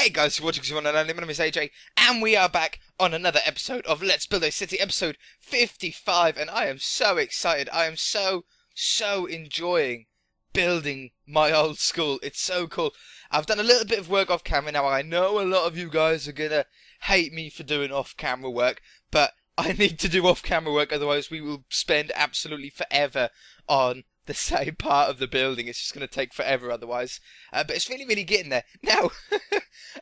Hey guys, you're watching One and Only. My name is AJ, and we are back on another episode of Let's Build a City, episode 55, and I am so excited. I am so enjoying building my old school. It's so cool. I've done a little bit of work off camera now. I know a lot of you guys are gonna hate me for doing off camera work, but I need to do off camera work, otherwise we will spend absolutely forever on the same part of the building. It's just going to take forever otherwise. But it's really getting there. Now,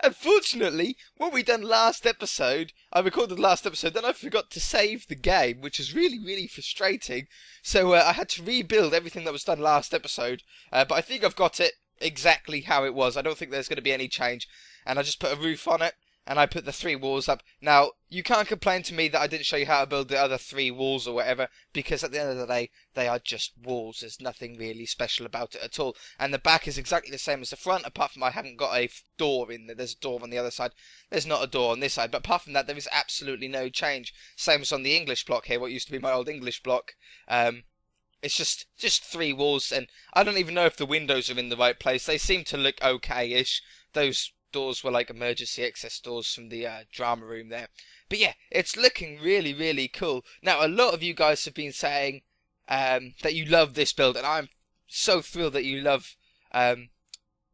unfortunately, what we done last episode, I recorded last episode, then I forgot to save the game, which is really frustrating. So I had to rebuild everything that was done last episode. But I think I've got it exactly how it was. I don't think there's going to be any change. And I just put a roof on it. And I put the 3 walls up. Now, you can't complain to me that I didn't show you how to build the other 3 walls or whatever, because at the end of the day, they are just walls. There's nothing really special about it at all. And the back is exactly the same as the front, apart from I haven't got a door in there. There's a door on the other side. There's not a door on this side. But apart from that, there is absolutely no change. Same as on the English block here, what used to be my old English block. It's just 3 walls, and I don't even know if the windows are in the right place. They seem to look okay-ish. Those doors were like emergency access doors from the drama room there. But yeah, it's looking really cool. Now, a lot of you guys have been saying that you love this build, and I'm so thrilled that you love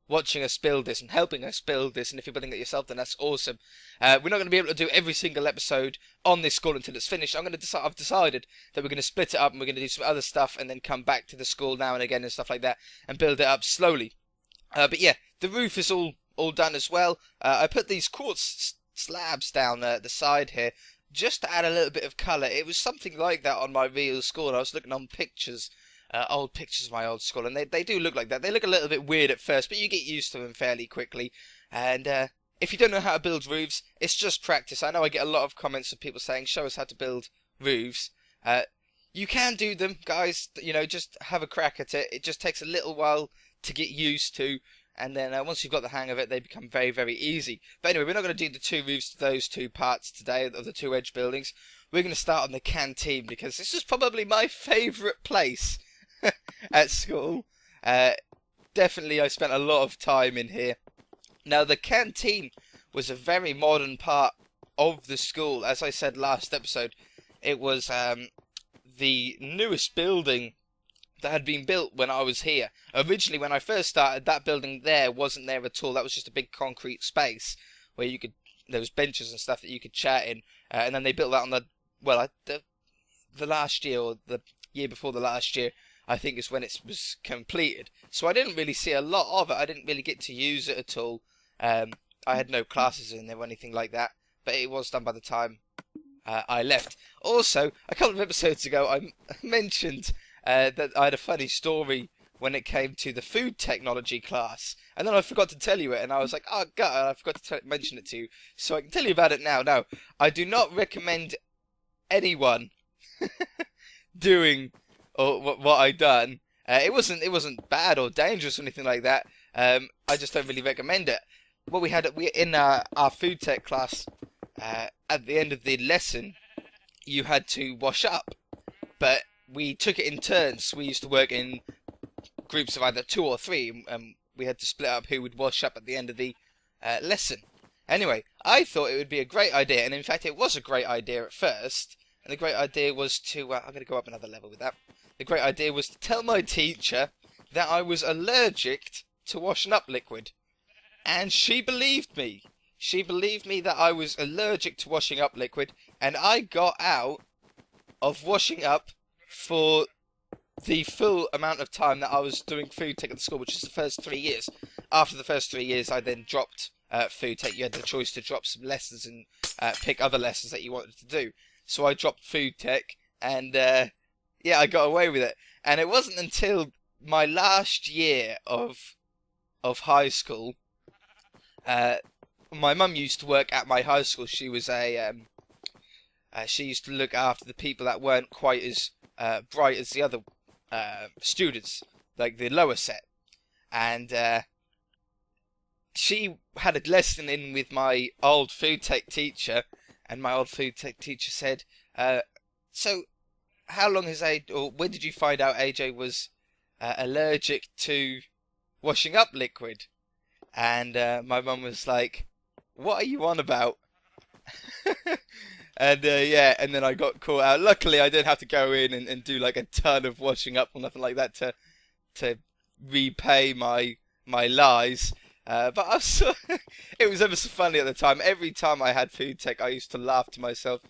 watching us build this and helping us build this. And if you're building it yourself, then that's awesome. We're not going to be able to do every single episode on this school until it's finished. I've decided that we're going to split it up, and we're going to do some other stuff, and then come back to the school now and again and stuff like that, and build it up slowly. But yeah, the roof is all done as well. I put these quartz slabs down the side here just to add a little bit of colour. It was something like that on my real school, and I was looking on pictures, old pictures of my old school, and they do look like that. They look a little bit weird at first, but you get used to them fairly quickly. And if you don't know how to build roofs, it's just practice. I know I get a lot of comments of people saying, show us how to build roofs. You can do them, guys. You know, just have a crack at it. It just takes a little while to get used to. And then once you've got the hang of it, they become very easy. But anyway, we're not going to do the 2 roofs to those 2 parts today of the 2 edge buildings. We're going to start on the canteen, because this is probably my favourite place at school. Definitely I spent a lot of time in here. Now, the canteen was a very modern part of the school. As I said last episode, it was the newest building that had been built when I was here. Originally, when I first started, that building there wasn't there at all. That was just a big concrete space where there was benches and stuff that you could chat in. And then they built that on the last year, or the year before the last year, I think is when it was completed. So I didn't really see a lot of it. I didn't really get to use it at all. I had no classes in there or anything like that. But it was done by the time I left. Also, a couple of episodes ago, I mentioned that I had a funny story when it came to the food technology class, and then I forgot to tell you it, and I was like, oh god, I forgot to mention it to you, so I can tell you about it now. Now, I do not recommend anyone doing what I done. It wasn't bad or dangerous or anything like that. I just don't really recommend it. What we in our food tech class, at the end of the lesson, you had to wash up, but we took it in turns. We used to work in groups of either 2 or 3, and we had to split up who would wash up at the end of the lesson. Anyway, I thought it would be a great idea, and in fact it was a great idea at first, and the great idea was to, I'm going to go up another level with that. The great idea was to tell my teacher that I was allergic to washing up liquid, and she believed me. She believed me that I was allergic to washing up liquid, and I got out of washing up for the full amount of time that I was doing food tech at the school, which is the first 3 years. After the first 3 years, I then dropped food tech. You had the choice to drop some lessons and pick other lessons that you wanted to do. So I dropped food tech, and yeah, I got away with it. And it wasn't until my last year of high school. My mum used to work at my high school. She was she used to look after the people that weren't quite as bright as the other students, like the lower set, and she had a lesson in with my old food tech teacher, and my old food tech teacher said, so how long has or when did you find out AJ was allergic to washing up liquid? And my mum was like, What are you on about? And yeah, and then I got caught out. Luckily, I didn't have to go in and do like a ton of washing up or nothing like that to repay my lies. But I was it was ever so funny at the time. Every time I had food tech, I used to laugh to myself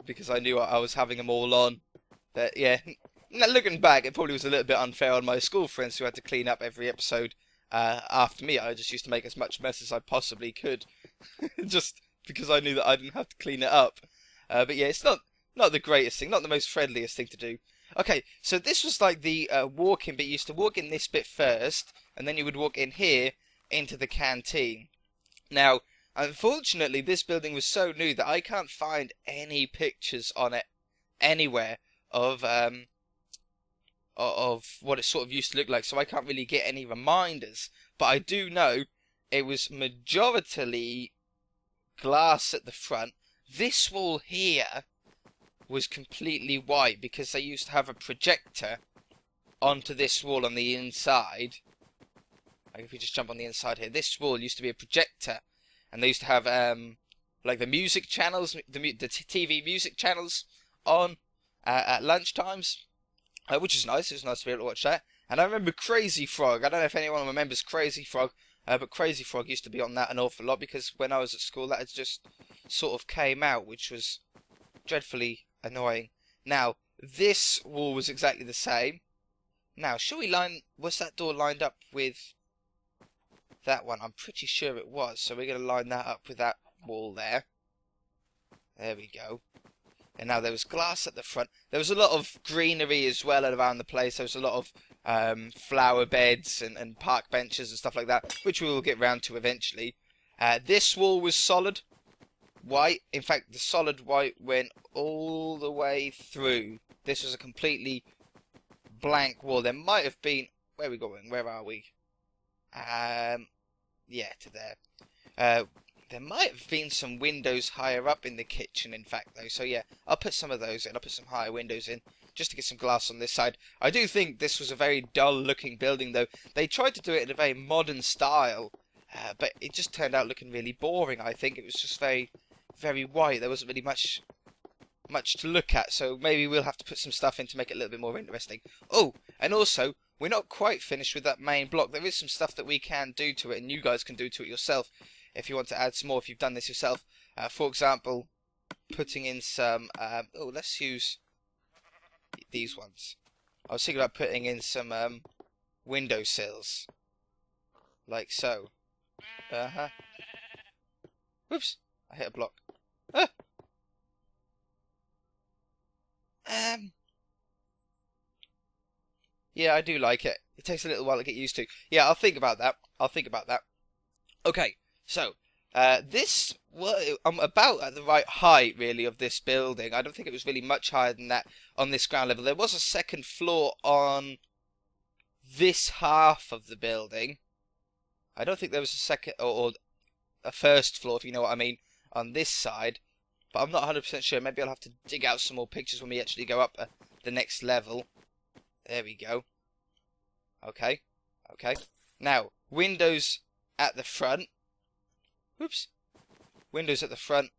because I knew I was having them all on. But yeah, now looking back, it probably was a little bit unfair on my school friends who had to clean up every episode after me. I just used to make as much mess as I possibly could, just because I knew that I didn't have to clean it up. But yeah, it's not the greatest thing, not the most friendliest thing to do. Okay, so this was like the walk-in bit. You used to walk in this bit first, and then you would walk in here into the canteen. Now, unfortunately, this building was so new that I can't find any pictures on it anywhere of what it sort of used to look like, so I can't really get any reminders. But I do know it was majority glass at the front. This wall here was completely white because they used to have a projector onto this wall on the inside. Like if we just jump on the inside here, this wall used to be a projector, and they used to have like the music channels, the TV music channels on at lunch times, which is nice. It was nice to be able to watch that. And I remember Crazy Frog. I don't know if anyone remembers Crazy Frog, but Crazy Frog used to be on that an awful lot because when I was at school, that had just sort of came out, which was dreadfully annoying. Now, this wall was exactly the same. Now, shall we was that door lined up with that one? I'm pretty sure it was, so we're going to line that up with that wall there. There we go. And now there was glass at the front. There was a lot of greenery as well around the place. There was a lot of flower beds and park benches and stuff like that, which we will get round to eventually. This wall was solid white. In fact, the solid white went all the way through. This was a completely blank wall. There might have been... Where are we going? Where are we? Yeah, to there. There might have been some windows higher up in the kitchen, in fact, though. So, yeah, I'll put some of those in. I'll put some higher windows in, just to get some glass on this side. I do think this was a very dull-looking building, though. They tried to do it in a very modern style, but it just turned out looking really boring, I think. It was just very, very white. There wasn't really much to look at, so maybe we'll have to put some stuff in to make it a little bit more interesting. Oh, and also, we're not quite finished with that main block. There is some stuff that we can do to it, and you guys can do to it yourself if you want to add some more, if you've done this yourself. For example, putting in some... let's use these ones. I was thinking about putting in some windowsills. Like so. Whoops! I hit a block. Ah! Yeah, I do like it. It takes a little while to get used to. Yeah, I'll think about that. Okay, so, this, well, I'm about at the right height, really, of this building. I don't think it was really much higher than that on this ground level. There was a second floor on this half of the building. I don't think there was a second, or a first floor, if you know what I mean, on this side. But I'm not 100% sure. Maybe I'll have to dig out some more pictures when we actually go up the next level. There we go. Okay. Now, windows at the front. Whoops. Windows at the front.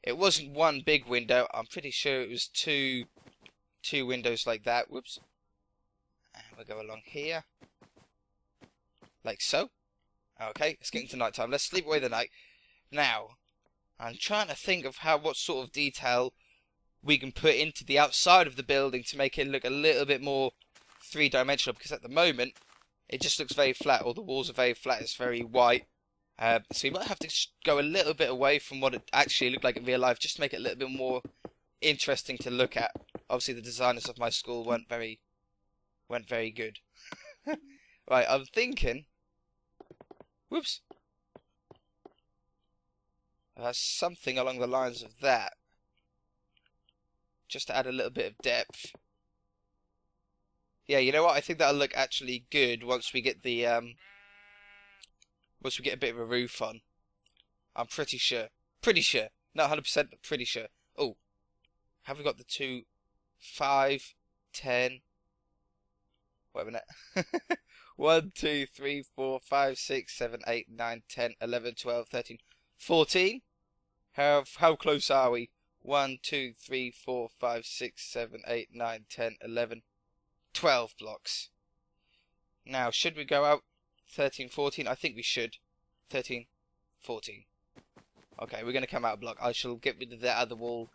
It wasn't one big window. I'm pretty sure it was two windows like that. Whoops. And we'll go along here. Like so. Okay, it's getting to night time. Let's sleep away the night. Now, I'm trying to think of what sort of detail we can put into the outside of the building to make it look a little bit more three-dimensional, because at the moment it just looks very flat. All the walls are very flat. It's very white. So we might have to go a little bit away from what it actually looked like in real life, just to make it a little bit more interesting to look at. Obviously, the designers of my school weren't very good. Right, I'm thinking. Whoops. Something along the lines of that, just to add a little bit of depth. Yeah, you know what? I think that'll look actually good once we get the once we get a bit of a roof on. I'm pretty sure. Not 100%, but pretty sure. Oh, have we got the 2, 5, 10? Wait a minute. 1, 2, 3, 4, 5, 6, 7, 8, 9, 10, 11, 12, 13, 14? How close are we? 1, 2, 3, 4, 5, 6, 7, 8, 9, 10, 11, 12 blocks. Now, should we go out 13, 14? I think we should. 13, 14. Okay, we're going to come out a block. I shall get rid of that other wall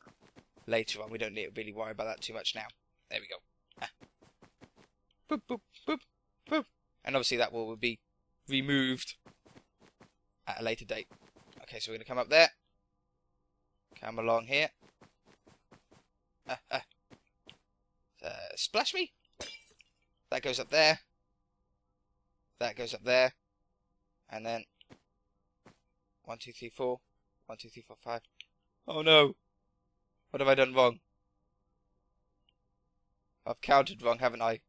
later on. We don't need to really worry about that too much now. There we go. Ah. Boop, boop, boop, boop. And obviously that wall will be removed at a later date. Okay, so we're going to come up there. Come along here. Splash me. That goes up there. That goes up there. And then 1, 2, 3, 4. 1, 2, 3, 4, 5. Oh no! What have I done wrong? I've counted wrong, haven't I?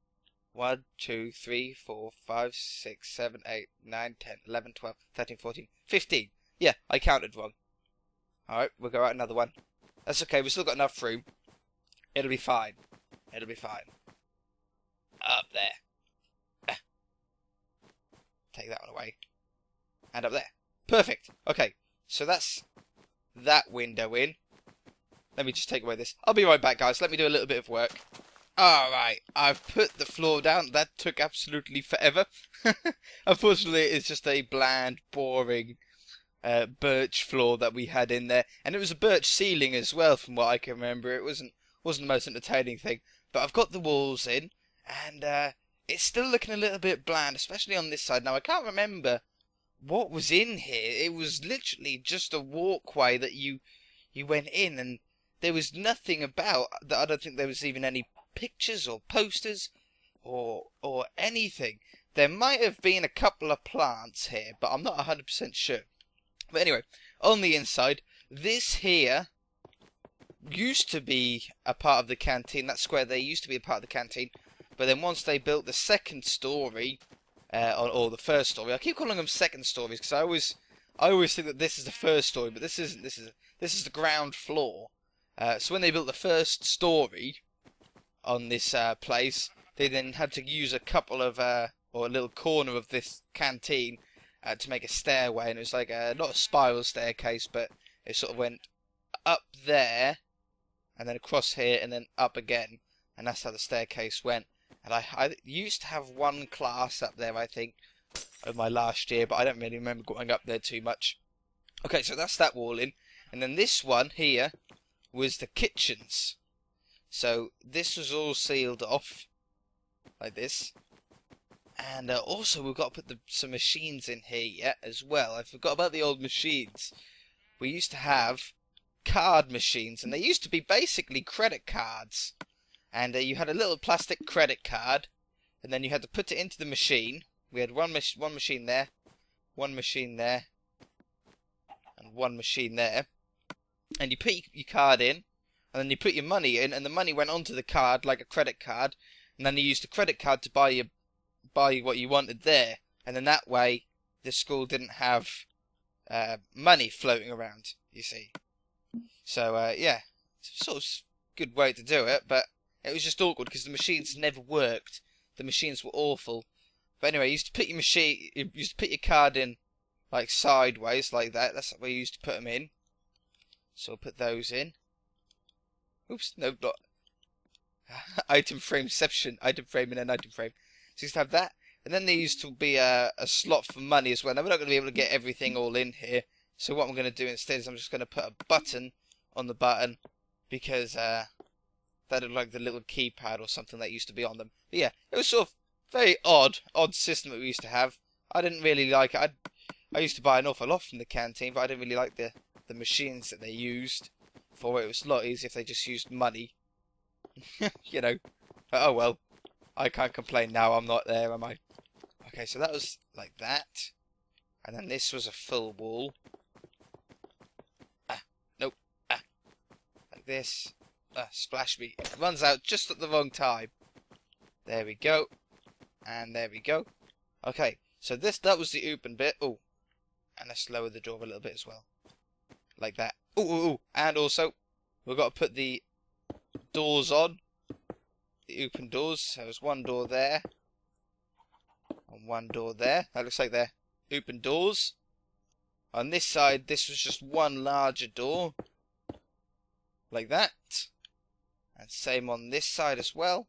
1, 2, 3, 4, 5, 6, 7, 8, 9, 10, 11, 12, 13, 14, 15. Yeah, I counted wrong. Alright, we'll go out another one. That's okay, we've still got enough room. It'll be fine. It'll be fine. Up there. Take that one away. And up there. Perfect. Okay, so that's that window in. Let me just take away this. I'll be right back, guys. Let me do a little bit of work. Alright, I've put the floor down. That took absolutely forever. Unfortunately, it's just a bland, boring birch floor that we had in there. And it was a birch ceiling as well, from what I can remember. It wasn't the most entertaining thing. But I've got the walls in, and it's still looking a little bit bland, especially on this side. Now, I can't remember what was in here. It was literally just a walkway that you went in, and there was nothing about that. I don't think there was even any pictures or posters or anything. There might have been a couple of plants here, but I'm not 100% sure. But anyway, on the inside, this here used to be a part of the canteen. That square there used to be a part of the canteen, but then once they built the second story, or the first story, I keep calling them second stories because I always think that this is the first story, but this isn't. This is the ground floor. So when they built the first story on this place, they then had to use a couple of or a little corner of this canteen to make a stairway, and it was like not a spiral staircase, but it sort of went up there, and then across here, and then up again, and that's how the staircase went. And I used to have one class up there, I think, of my last year, but I don't really remember going up there too much. Okay, so that's that wall in, and then this one here was the kitchens. So this was all sealed off like this. And also we've got to put some machines in here yet as well. I forgot about the old machines. We used to have card machines, and they used to be basically credit cards. And you had a little plastic credit card, and then you had to put it into the machine. We had one machine there, one machine there, and one machine there. And you put your card in, and then you put your money in, and the money went onto the card like a credit card, and then you used the credit card to buy what you wanted there, and then that way the school didn't have money floating around, you see. So yeah, it's a sort of good way to do it, but it was just awkward because the machines never worked. The machines were awful. But anyway, you used to put your card in like sideways like that. That's where you used to put them in. So I'll put those in. Oops, no, not item frameception. Item frame and an item frame. So you used to have that, and then there used to be a slot for money as well. Now we're not going to be able to get everything all in here. So what I'm going to do instead is I'm just going to put a button on the button, because that looked like the little keypad or something that used to be on them. But yeah, it was sort of very odd system that we used to have. I didn't really like it. I used to buy an awful lot from the canteen, but I didn't really like the machines that they used for it. It was a lot easier if they just used money. You know. But oh well. I can't complain now. I'm not there, am I? Okay, so that was like that. And then this was a full wall. Nope. Like this. Splash me. It runs out just at the wrong time. There we go. And there we go. Okay, so that was the open bit. Oh, and let's lower the door a little bit as well. Like that. Ooh. And also, we've got to put the doors on. The open doors. So there's one door there. And one door there. That looks like they're open doors. On this side, this was just one larger door, like that. And same on this side as well.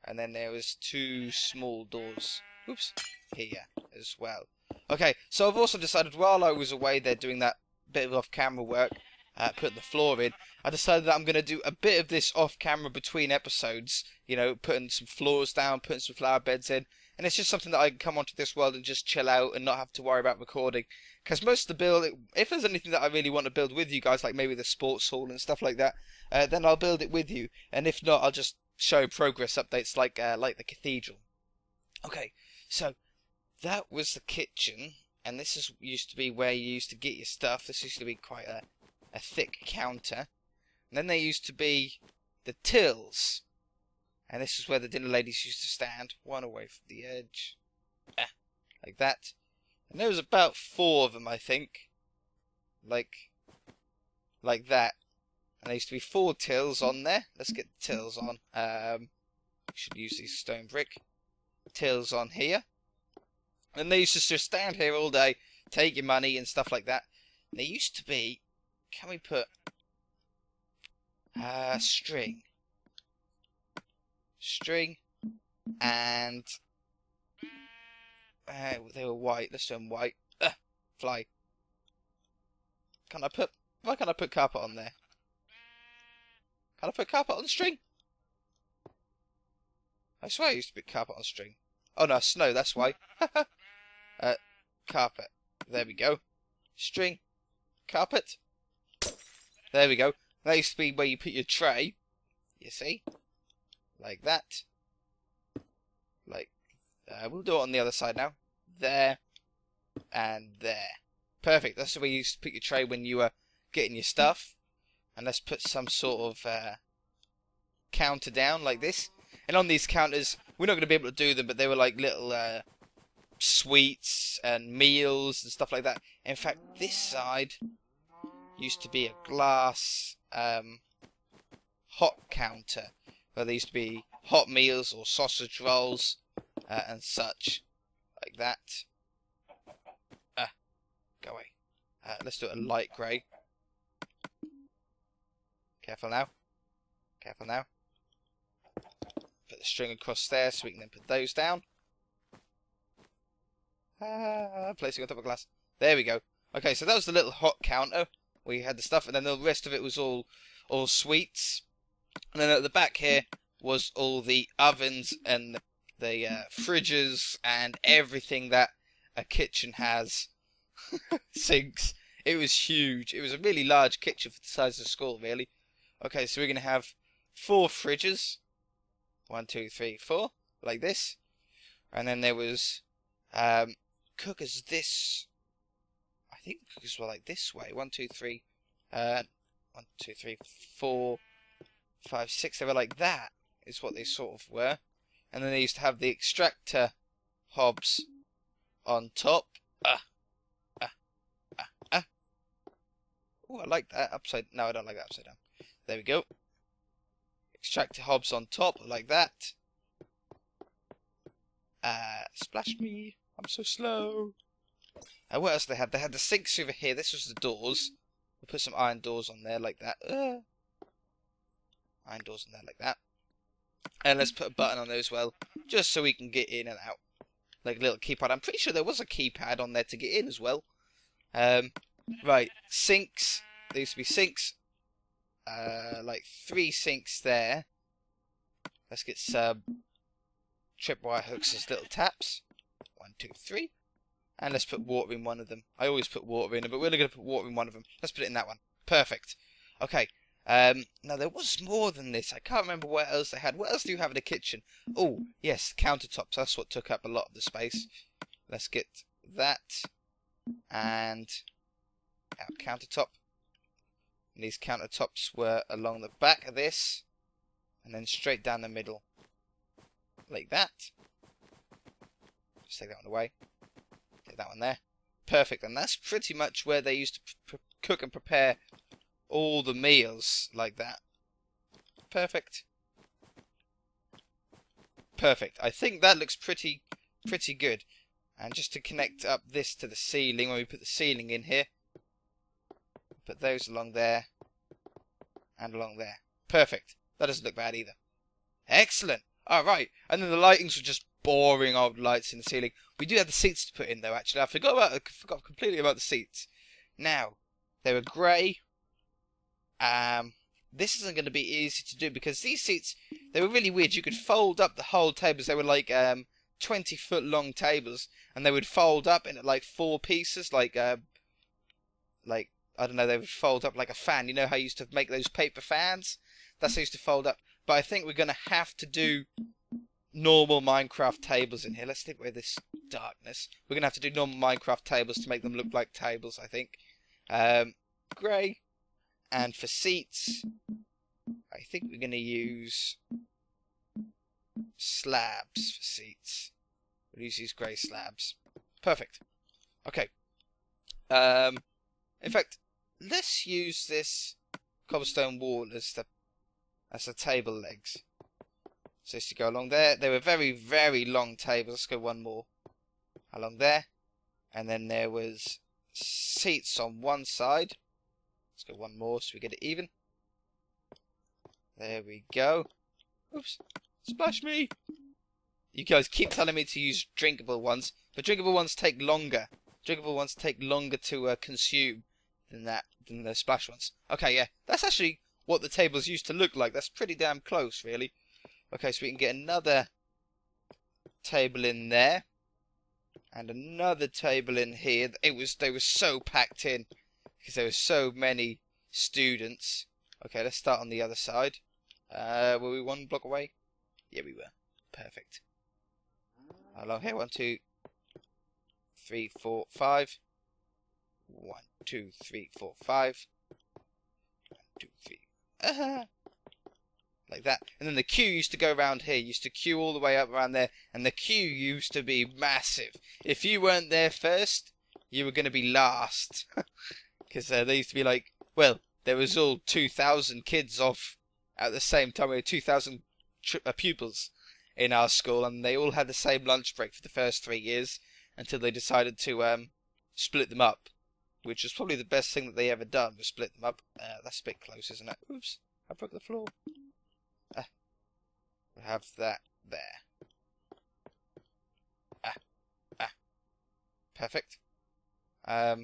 And then there was 2 small doors, oops, here as well. Okay, so I've also decided while I was away there doing that bit of off-camera work, putting the floor in, I decided that I'm going to do a bit of this off-camera between episodes, you know, putting some floors down, putting some flower beds in, and it's just something that I can come onto this world and just chill out and not have to worry about recording. Because most of the build, if there's anything that I really want to build with you guys, like maybe the sports hall and stuff like that, then I'll build it with you, and if not, I'll just show progress updates like the cathedral. Okay, so that was the kitchen, and this used to be where you used to get your stuff. This used to be quite a thick counter. And then there used to be the tills, and this is where the dinner ladies used to stand, one away from the edge, like that. And there was about 4 of them, I think, like that. And there used to be 4 tills on there. Let's get the tills on. Should use these stone brick tills on here. And they used to just stand here all day, take your money and stuff like that. And there used to be, can we put string, and they were white. Let's do them white. Fly. Why can't I put carpet on there? Can I put carpet on string? I swear I used to put carpet on string. Oh no, snow, that's why. Carpet. There we go. String. Carpet. There we go. That used to be where you put your tray. You see? Like that. Like, we'll do it on the other side now. There. And there. Perfect. That's where you used to put your tray when you were getting your stuff. And let's put some sort of counter down like this. And on these counters, we're not going to be able to do them, but they were like little sweets and meals and stuff like that. In fact, this side used to be a glass hot counter, where there used to be hot meals or sausage rolls and such, like that. Go away. Let's do it a light grey. Careful now. Careful now. Put the string across there so we can then put those down. Placing on top of glass. There we go. Okay, so that was the little hot counter. We had the stuff, and then the rest of it was all sweets. And then at the back here was all the ovens and the fridges and everything that a kitchen has. Sinks. It was huge. It was a really large kitchen for the size of the school, really. Okay, so we're going to have 4 fridges. 1, 2, 3, 4. Like this. And then there was cookers this. I think the cookers were like this way. 1, 2, 3. 1, 2, 3, 4, 5, 6. They were like that. Is what they sort of were. And then they used to have the extractor hobs on top. Oh, I like that. Upside. No, I don't like that upside down. There we go. Extractor hobs on top, like that. Splash me. I'm so slow. What else they had? They had the sinks over here. This was the doors. We'll put some iron doors on there, like that. Iron doors on there, like that. And let's put a button on there as well, just so we can get in and out. Like a little keypad. I'm pretty sure there was a keypad on there to get in as well. Right, sinks. There used to be sinks. Like 3 sinks there. Let's get some tripwire hooks as little taps. 1, 2, 3. And let's put water in one of them. I always put water in them, but we're only going to put water in one of them. Let's put it in that one. Perfect. Okay. Now there was more than this. I can't remember what else they had. What else do you have in the kitchen? Oh, yes, countertops. That's what took up a lot of the space. Let's get that. And our countertop. And these countertops were along the back of this. And then straight down the middle. Like that. Just take that one away. Take that one there. Perfect. And that's pretty much where they used to cook and prepare all the meals, like that. Perfect. Perfect. I think that looks pretty good. And just to connect up this to the ceiling, when we put the ceiling in here, put those along there and along there. Perfect. That doesn't look bad either. Excellent. Alright. And then the lightings were just boring old lights in the ceiling. We do have the seats to put in though, actually. I forgot completely about the seats. Now, they were grey. This isn't going to be easy to do because these seats, they were really weird. You could fold up the whole tables. They were like 20-foot long tables, and they would fold up into like 4 pieces, like I don't know, they would fold up like a fan. You know how you used to make those paper fans? That's how you used to fold up. But I think we're going to have to do normal Minecraft tables in here. Let's take away this darkness. We're going to have to do normal Minecraft tables to make them look like tables, I think. Grey. And for seats, I think we're going to use slabs for seats. We'll use these grey slabs. Perfect. Okay. In fact, let's use this cobblestone wall as the table legs. So this to go along there. They were very, very long tables. Let's go one more along there. And then there was seats on one side. Let's go one more so we get it even. There we go. Oops. Splash me! You guys keep telling me to use drinkable ones, but drinkable ones take longer. Drinkable ones take longer to consume than the splash ones. Okay, yeah. That's actually what the tables used to look like. That's pretty damn close, really. Okay, so we can get another table in there. And another table in here. They were so packed in. Because there were so many students. Okay, let's start on the other side. Were we 1 block away? Yeah, we were. Perfect. Along here, 1, 2, 3, 4, 5. 1, 2, 3, 4, 5. 1, 2, 3. Like that. And then the queue used to go around here. Used to queue all the way up around there. And the queue used to be massive. If you weren't there first, you were going to be last. Because they used to be like, well, there was all 2,000 kids off at the same time. We had 2,000 pupils in our school, and they all had the same lunch break for the first 3 years until they decided to split them up, which was probably the best thing that they ever done, was split them up. That's a bit close, isn't it? Oops, I broke the floor. We'll have that there. Perfect. I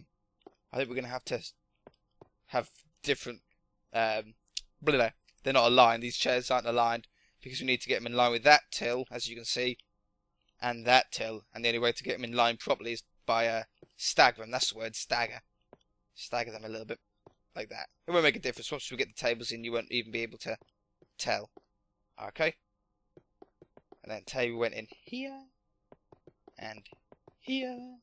think we're going to have different, they're not aligned, these chairs aren't aligned, because we need to get them in line with that till, as you can see, and that till, and the only way to get them in line properly is by stagger them, that's the word, stagger. Stagger them a little bit, like that. It won't make a difference, once we get the tables in, you won't even be able to tell. Okay? And then table went in here, and here.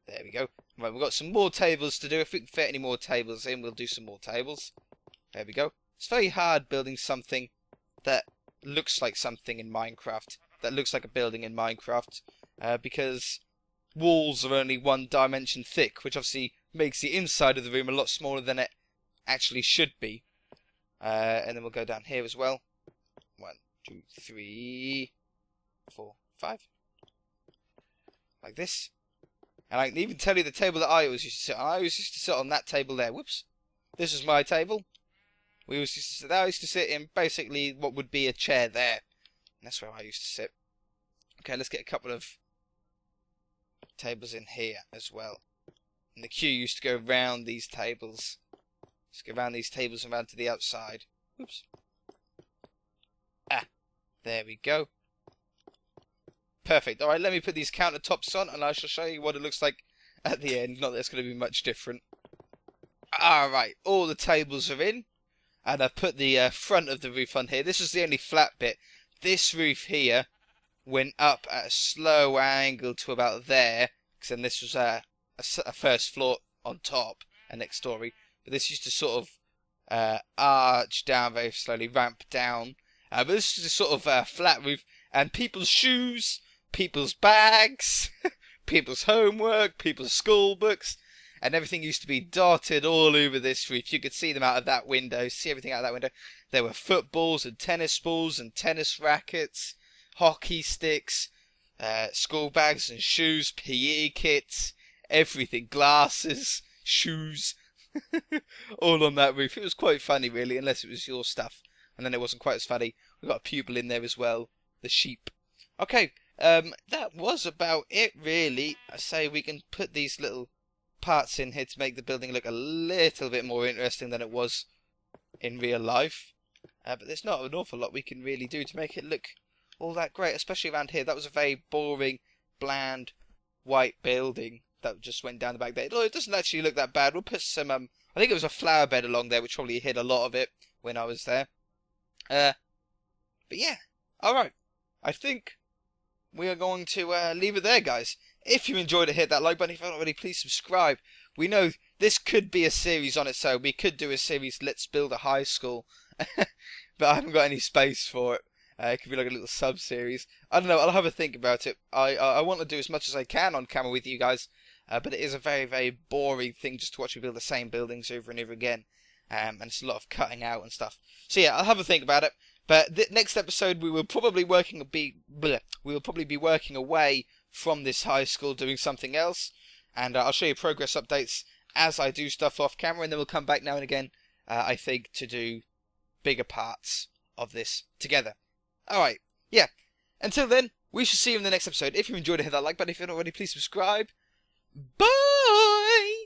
There we go. Right, we've got some more tables to do. If we can fit any more tables in, we'll do some more tables. There we go. It's very hard building something that looks like something in Minecraft. That looks like a building in Minecraft. Because walls are only 1 dimension thick, which obviously makes the inside of the room a lot smaller than it actually should be. And then we'll go down here as well. 1, 2, 3, 4, 5. Like this. And I can even tell you the table that I always used to sit on. I always used to sit on that table there. Whoops. This was my table. I used to sit in basically what would be a chair there. And that's where I used to sit. Okay, let's get a couple of tables in here as well. And the queue used to go round these tables. Let's go round these tables and round to the outside. Oops. There we go. Perfect. Alright, let me put these countertops on and I shall show you what it looks like at the end. Not that it's going to be much different. Alright, all the tables are in. And I've put the front of the roof on here. This is the only flat bit. This roof here went up at a slow angle to about there. Because then this was a first floor on top, a next story. But this used to sort of arch down very slowly, ramp down. But this is a sort of flat roof. And people's shoes, people's bags, people's homework, people's school books, and everything used to be dotted all over this roof. You could see them out of that window, see everything out of that window. There were footballs and tennis balls and tennis rackets, hockey sticks, school bags and shoes, PE kits, everything, glasses, shoes, all on that roof. It was quite funny, really, unless it was your stuff, and then it wasn't quite as funny. We got a pupil in there as well, the sheep. Okay, that was about it, really. I say we can put these little parts in here to make the building look a little bit more interesting than it was in real life. But there's not an awful lot we can really do to make it look all that great, especially around here. That was a very boring, bland, white building that just went down the back there. Oh, it doesn't actually look that bad. We'll put some, I think it was a flower bed along there, which probably hid a lot of it when I was there. But yeah, alright. I think we are going to leave it there, guys. If you enjoyed it, hit that like button. If you're not already, please subscribe. We know this could be a series on its own. We could do a series, Let's Build a High School. But I haven't got any space for it. It could be like a little sub-series. I don't know, I'll have a think about it. I want to do as much as I can on camera with you guys. But it is a very, very boring thing just to watch me build the same buildings over and over again. And it's a lot of cutting out and stuff. So yeah, I'll have a think about it. But next episode we will probably be working away from this high school doing something else. And I'll show you progress updates as I do stuff off camera. And then we'll come back now and again, I think, to do bigger parts of this together. Alright, yeah. Until then, we shall see you in the next episode. If you enjoyed it, hit that like button. If you're not already, please subscribe. Bye!